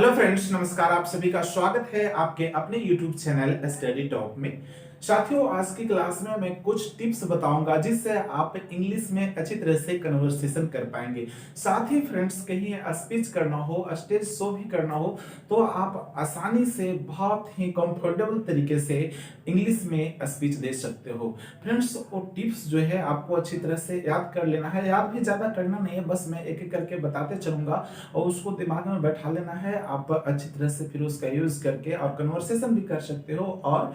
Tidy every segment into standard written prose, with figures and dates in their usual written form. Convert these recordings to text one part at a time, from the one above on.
Hello friends, नमस्कार। आप सभी का स्वागत है आपके अपने यूट्यूब चैनल स्टडी टॉक में। साथियों, आज की क्लास में मैं कुछ टिप्स बताऊंगा जिससे आप इंग्लिश में अच्छी तरह से कन्वर्सेशन कर पाएंगे। साथ ही फ्रेंड्स, कहीं स्पीच करना हो, स्टेज शो भी करना हो तो आप आसानी से बहुत ही कंफर्टेबल तरीके से इंग्लिश में स्पीच दे सकते हो। फ्रेंड्स, वो टिप्स जो है आपको अच्छी तरह से याद कर लेना है। याद भी ज्यादा करना नहीं है, बस मैं एक एक करके बताते चलूंगा और उसको दिमाग में बैठा लेना है। आप अच्छी तरह से फिर उसका यूज करके और कन्वर्सेशन भी कर सकते हो और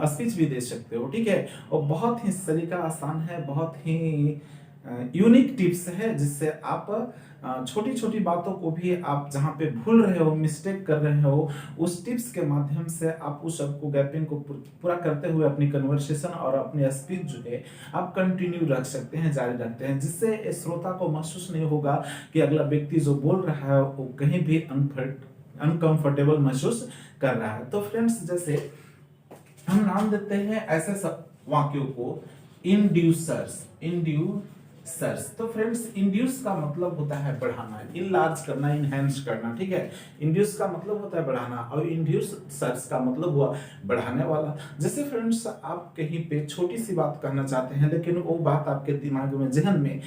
स्पीच भी दे सकते हो। ठीक है, और बहुत ही तरीका आसान है, बहुत ही यूनिक टिप्स है जिससे आप छोटी छोटी बातों को भी आप जहां पे भूल रहे हो, मिस्टेक कर रहे हो, उस टिप्स के माध्यम से आप उस सबको गैपिंग को पूरा करते हुए अपनी कन्वर्सेशन और अपनी स्पीच जो है आप कंटिन्यू रख सकते हैं, जारी रखते हैं, जिससे श्रोता को महसूस नहीं होगा कि अगला व्यक्ति जो बोल रहा है वो कहीं भी अनकंफर्टेबल महसूस कर रहा है। तो फ्रेंड्स, जैसे हम नाम देते हैं ऐसे सब वाक्यों को इंड्यूसर्स। तो फ्रेंड्स, इंड्यूस का मतलब होता है बढ़ाना, इनलार्ज करना, इनहेंस करना। ठीक है, इंड्यूस का मतलब होता है बढ़ाना और इंड्यूसर्स का मतलब हुआ बढ़ाने वाला। जैसे फ्रेंड्स, आप कहीं पे छोटी सी बात कहना चाहते हैं लेकिन वो बात आपके दिमाग में, जहन में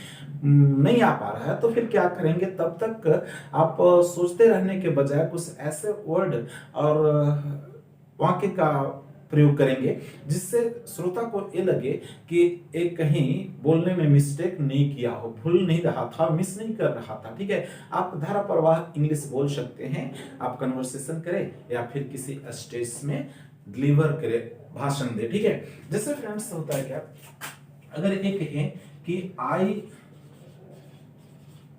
नहीं आ पा रहा है, तो फिर क्या करेंगे? तब तक आप सोचते रहने के बजाय कुछ ऐसे वर्ड और वाक्य का प्रयोग करेंगे जिससे श्रोता को ये लगे कि एक कहीं बोलने में मिस्टेक नहीं किया हो, भूल नहीं रहा था, मिस नहीं कर रहा था। ठीक है, आप धारा प्रवाह इंग्लिश बोल सकते हैं। आप कन्वर्सेशन करें या फिर किसी स्टेज में डिलीवर करें, भाषण दे। ठीक है, जैसे फ्रेंड्स होता है क्या, अगर एक कहें कि आई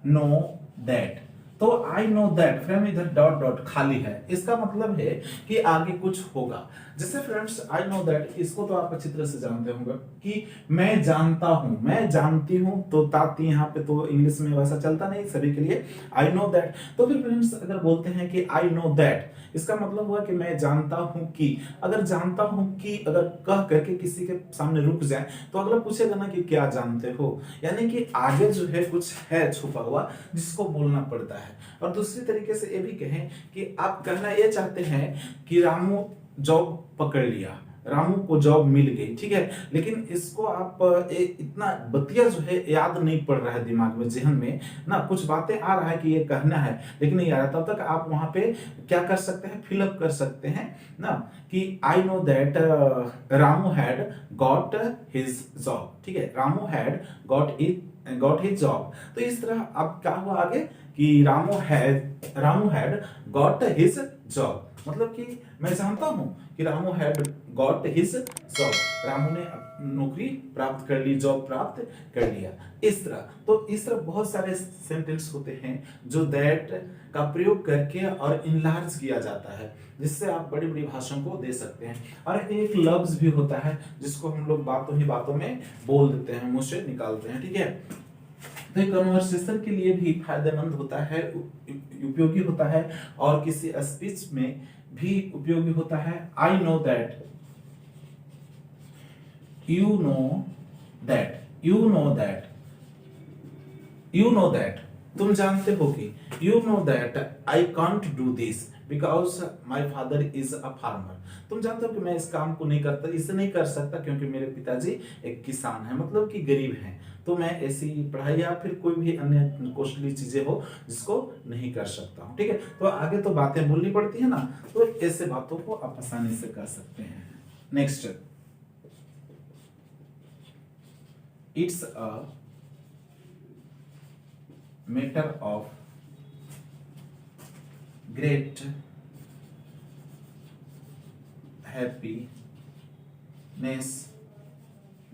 नो दैट, तो आई नो दैट फ्रेंड इधर डॉट डॉट खाली है, इसका मतलब है कि आगे कुछ होगा। जैसे फ्रेंड्स, आई नो दैट, इसको तो आप अच्छी तरह से जानते होंगे कि मैं जानता हूं, मैं जानती हूं, तो ताती यहाँ पे तो इंग्लिश में वैसा चलता नहीं सभी के लिए, आई नो दैट। तो फिर फ्रेंड्स, अगर बोलते हैं कि आई नो दैट, इसका मतलब हुआ कि मैं जानता हूं कि। अगर जानता हूं कि अगर कह करके किसी के सामने रुक जाए तो अगला पूछेगा ना कि क्या जानते हो, यानी कि आगे जो है कुछ है छुपा हुआ जिसको बोलना पड़ता है। और दूसरी तरीके से ये भी कहें कि आप कहना ये चाहते हैं कि रामू जॉब पकड़ लिया, रामू को जॉब मिल गई। ठीक है, लेकिन इसको आप इतना बतिया जो है याद नहीं पड़ रहा है दिमाग में, जहन में ना कुछ बातें आ रहा है कि ये कहना है लेकिन नहीं आ रहा, तब तक आप वहां पे क्या कर सकते हैं? फिलअप कर सकते हैं ना कि I know that Ramu had got his job. ठीक है, Ramu had got his job. तो इस तरह अब क्या हुआ आगे कि Ramu had got his job, मतलब कि मैं जानता हूं कि Ramu had got his job, Ramu ने नौकरी प्राप्त कर ली, जॉब प्राप्त कर लिया। इस तरह, तो इस तरह बहुत सारे सेंटेंस होते हैं जो दैट का प्रयोग करके और इनलार्ज किया जाता है, जिससे आप बड़ी बड़ी भाषण को दे सकते हैं। और एक लफ्ज भी होता है जिसको हम लोग बातों ही बातों में बोल देते हैं, मुंह से निकालते हैं। ठीक है, तो कन्वर्सेशन के लिए भी फायदेमंद होता है, उपयोगी होता है और किसी स्पीच में भी उपयोगी होता है। I know that, you know that, you know that, you know that, तुम जानते हो कि, you know that I can't do this because my father is a farmer, तुम जानते हो कि मैं इस काम को नहीं करता, इसे नहीं कर सकता क्योंकि मेरे पिताजी एक किसान है, मतलब कि गरीब हैं, तो मैं ऐसी पढ़ाई या फिर कोई भी अन्य कौशली चीजें हो जिसको नहीं कर सकता हूं। ठीक है, तो आगे तो बातें बोलनी पड़ती है ना, तो ऐसे बातों को आप आसानी से कर सकते हैं। Next, it's a matter of great happiness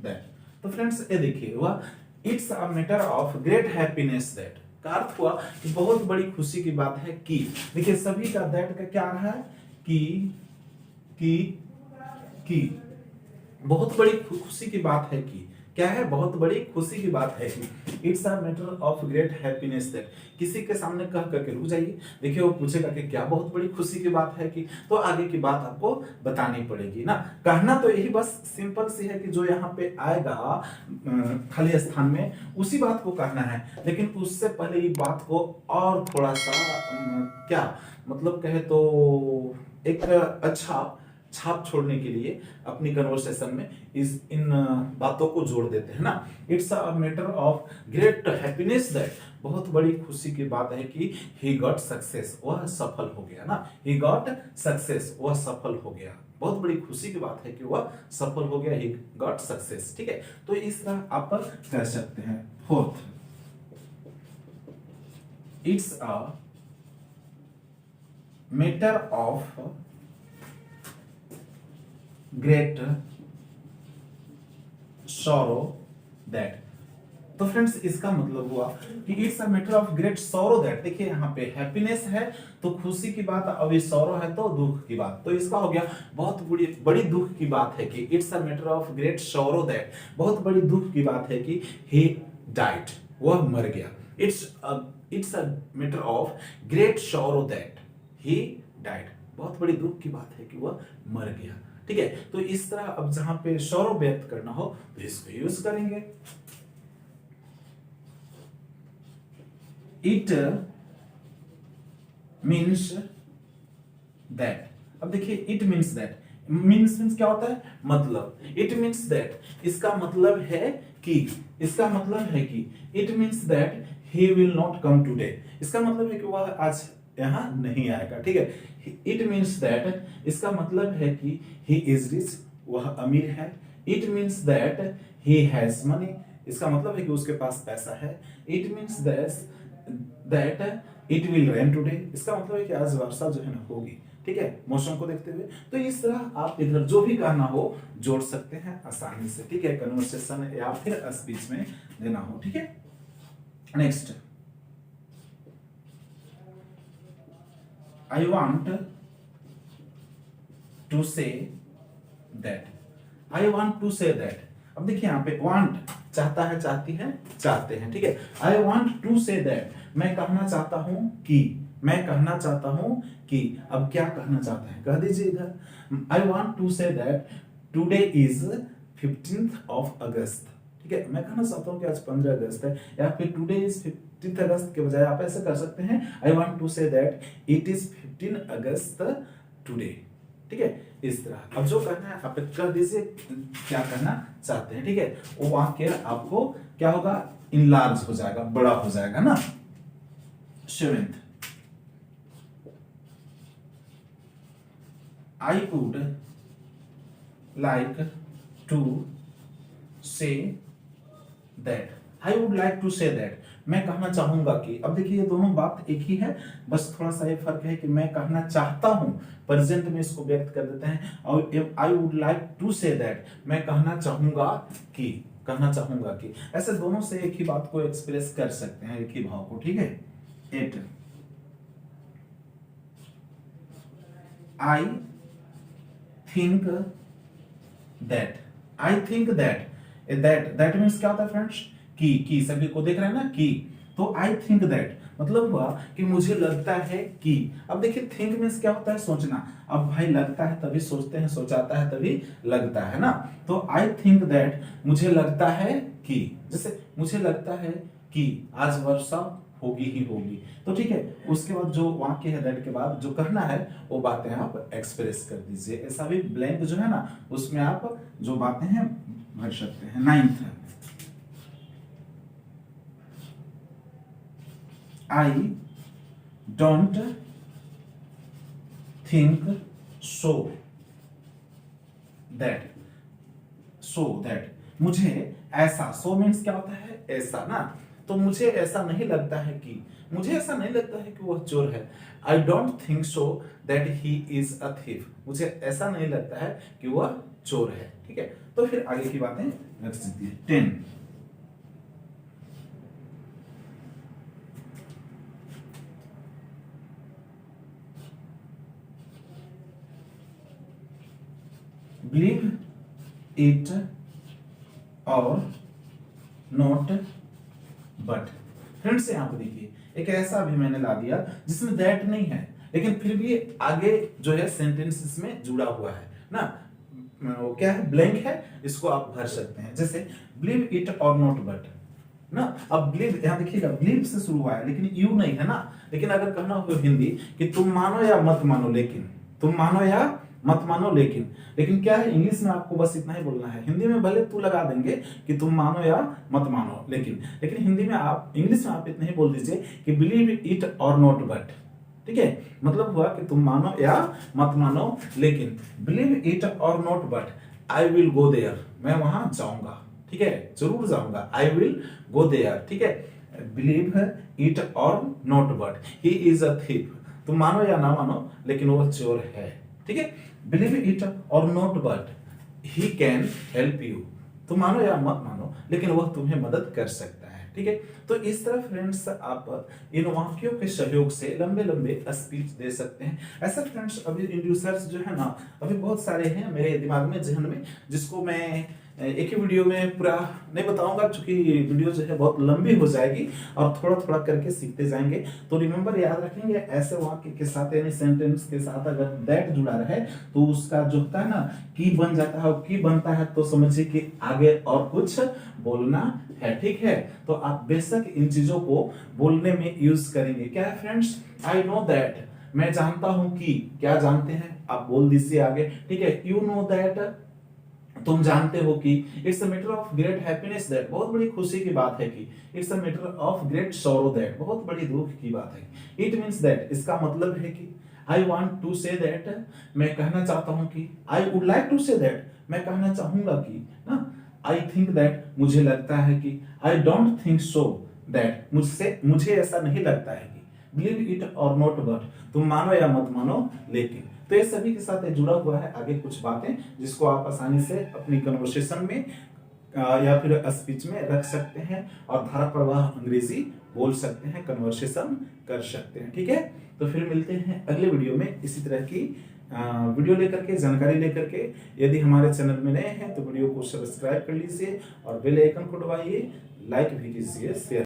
that. तो फ्रेंड्स, ये देखिए हुआ it's a matter of great happiness that, का अर्थ हुआ कि बहुत बड़ी खुशी की बात है कि। देखिए, सभी का दैट का क्या रहा है कि बहुत बड़ी खुशी की बात है कि क्या है, बहुत बड़ी खुशी की बात है कि it's a matter of great happiness that, किसी के सामने कह करके रुक जाइए, देखिए वो पूछेगा कि क्या बहुत बड़ी खुशी की बात है कि, तो आगे की बात आपको बतानी पड़ेगी ना। कहना तो यही बस सिंपल सी है कि जो यहाँ पे आएगा खाली स्थान में उसी बात को कहना है, लेकिन उससे पहले ये बात को और थोड़ा सा क्या मतलब कहे तो एक अच्छा छाप छोड़ने के लिए अपनी कन्वर्सेशन में इन बातों को जोड़ देते हैं ना। It's a matter of great happiness that, बहुत बड़ी खुशी की बात है कि ही गॉट सक्सेस, वह सफल हो गया ना, ही गॉट सक्सेस, वह सफल हो गया, बहुत बड़ी खुशी की बात है कि वह सफल हो गया, ही गॉट सक्सेस। ठीक है, तो इस तरह आप कह सकते हैं। Fourth, it's a matter of great sorrow that, तो फ्रेंड्स इसका मतलब हुआ कि it's a matter of great sorrow that, देखिए यहाँ पे हैप्पीनेस है तो खुशी की बात, अब ये सॉरो है तो दुख की बात, तो इसका हो गया बहुत बड़ी बड़ी दुख की बात है कि it's a matter of great sorrow that, बहुत बड़ी दुख की बात है कि ही डाइड, वह मर गया। It's a matter of great sorrow that he died, बहुत बड़ी दुख की बात है कि वह मर गया। ठीक है, तो इस तरह अब जहां पे सॉरो व्यक्त करना हो तो इसको यूज करेंगे। इट मीन्स दैट, अब देखिए इट मीन्स दैट, मीन्स क्या होता है, मतलब, इट मीन्स दैट इसका मतलब है कि, इसका मतलब है कि it means that he will not come today, इसका मतलब है कि वह आज यहां नहीं आएगा। ठीक है, इट मीन्स दैट इसका मतलब है कि ही इज रिच, वह अमीर है। It means that he has money, इसका मतलब है कि उसके पास पैसा है। It means that it will rain today, इसका मतलब है कि आज वर्षा जो है ना होगी। ठीक है, मौसम को देखते हुए, तो इस तरह आप इधर जो भी कहना हो जोड़ सकते हैं आसानी से। ठीक है, कन्वर्सेशन या फिर स्पीच में देना हो। ठीक है, next, I want to say that, I want to say that, अब देखिए यहाँ पे वांट चाहता है, चाहती है, चाहते हैं। ठीक है, I want to say that, मैं कहना चाहता हूं कि, मैं कहना चाहता हूं कि, अब क्या कहना चाहता है कह दीजिए इधर। I want to say that today is 15th of August. ठीक है, मैं कहना चाहता हूं कि आज 15 अगस्त है, या फिर टुडे इज 15th अगस्त के बजाय आप ऐसे कर सकते हैं, I want to say that it is 15 August today. ठीक है, इस तरह अब जो करना है आप कर दीजिए, क्या करना चाहते हैं। ठीक है, वो वाक्य आपको क्या होगा, इनलार्ज हो जाएगा, बड़ा हो जाएगा ना। Seventh, I would like to say that, I would like to say that, मैं कहना चाहूंगा कि, अब देखिए ये दोनों बात एक ही है, बस थोड़ा सा ये फर्क है कि मैं कहना चाहता हूं, प्रेजेंट में इसको व्यक्त कर देते हैं, और I would like to say that, मैं कहना चाहूंगा कि, कहना चाहूंगा कि, ऐसे दोनों से एक ही बात को एक्सप्रेस कर सकते हैं, एक ही भाव को। ठीक है, 8, I think that, I think that, that means क्या होता है फ्रेंड्स, की सभी को देख रहे हैं ना, की, तो आई थिंक दैट मतलब हुआ कि मुझे लगता है कि, अब देखिए थिंक मीन्स क्या होता है, सोचना, अब भाई लगता है तभी सोचते हैं, सोचाता है तभी लगता है ना, तो आई थिंक दैट मुझे लगता है कि, जैसे मुझे लगता है कि आज वर्षा होगी ही होगी, तो ठीक है, उसके बाद जो वाक्य है दैट के बाद जो कहना है वो बातें आप एक्सप्रेस कर दीजिए, ऐसा भी ब्लैंक जो है ना उसमें आप जो बातें हैं भर सकते हैं। 9th, I don't think so that, मुझे ऐसा, सो मीन्स क्या होता है, ऐसा ना, तो मुझे ऐसा नहीं लगता है कि, मुझे ऐसा नहीं लगता है कि वह चोर है। I don't think so that he is a thief, मुझे ऐसा नहीं लगता है कि वह चोर है। ठीक है, तो फिर आगे की बातें रख सकती है। 10, believe it or not but. Friends यहाँ पे देखिए एक ऐसा भी मैंने ला दिया जिसमें दैट नहीं है, लेकिन फिर भी आगे जो है सेंटेंस इसमें जुड़ा हुआ है ना, वो क्या है, ब्लैंक है, इसको आप भर सकते हैं। जैसे believe it or not but ना। अब बिलीव यहाँ देखिएगा, बिलीव से शुरू हुआ है लेकिन यू नहीं है ना। लेकिन अगर कहना हो हिंदी कि तुम मानो या मत मानो लेकिन, तुम मानो या मत मानो लेकिन क्या है, इंग्लिश में आपको बस इतना ही बोलना है। हिंदी में भले तू लगा देंगे कि तुम मानो या मत मानो लेकिन हिंदी में आप, इंग्लिश में आप इतना ही बोल दीजिए कि believe it or not but. ठीक है, मतलब हुआ कि तुम मानो या मत मानो लेकिन, believe it or not but I will go there, मैं वहां जाऊंगा। ठीक है, जरूर जाऊंगा, आई विल गो देयर। ठीक है, believe it or not but he is a thief, तुम मानो या ना मानो लेकिन वो चोर है। ठीक है, believe it or not but he can help you, तुम मानो या मत मानो लेकिन वह तुम्हें मदद कर सकता है। ठीक है, तो इस तरह फ्रेंड्स आप इन वाक्यों के सहयोग से लंबे लंबे स्पीच दे सकते हैं। ऐसा फ्रेंड्स अभी इंड्यूसर्स जो है ना, अभी बहुत सारे हैं मेरे दिमाग में, जहन में, जिसको मैं एक ही वीडियो में पूरा नहीं बताऊंगा क्योंकि वीडियो जो है बहुत लंबी हो जाएगी और थोड़ा थोड़ा करके सीखते जाएंगे। तो रिमेंबर याद रखेंगे, ऐसे वाक्य के साथ यानी सेंटेंस के साथ अगर दैट जुड़ा रहे तो उसका जो होता है ना की बन जाता है, की बनता है तो समझिए कि आगे और कुछ बोलना है। ठीक है, तो आप बेशक इन चीजों को बोलने में यूज करेंगे। क्या है फ्रेंड्स, आई नो दैट, मैं जानता हूं कि, क्या जानते हैं आप बोल दीजिए आगे। ठीक है, यू नो दैट, तुम जानते हो कि, it's a matter of great happiness that, बहुत बड़ी खुशी की बात है कि, it's a matter of great sorrow that, बहुत बड़ी दुख की बात है। इट मींस दैट, इसका मतलब है कि, I want to say that, मैं कहना चाहता हूं कि, I would like to say that, मैं कहना चाहूंगा कि ना, आई थिंक दैट, मुझे लगता है कि, I don't think so that, मुझे ऐसा नहीं लगता है कि, believe it or not but, तुम मानो या मत मानो लेकिन। तो ये सभी के साथ जुड़ा हुआ है आगे कुछ बातें जिसको आप आसानी से अपनी कन्वर्सेशन में या फिर स्पीच में रख सकते हैं और धारा प्रवाह अंग्रेजी बोल सकते हैं, कन्वर्सेशन कर सकते हैं। ठीक है, तो फिर मिलते हैं अगले वीडियो में इसी तरह की वीडियो लेकर के, जानकारी लेकर के। यदि हमारे चैनल में नए हैं तो वीडियो को सब्सक्राइब कर लीजिए और बेल आइकन को दबाइए, लाइक भी कीजिए, शेयर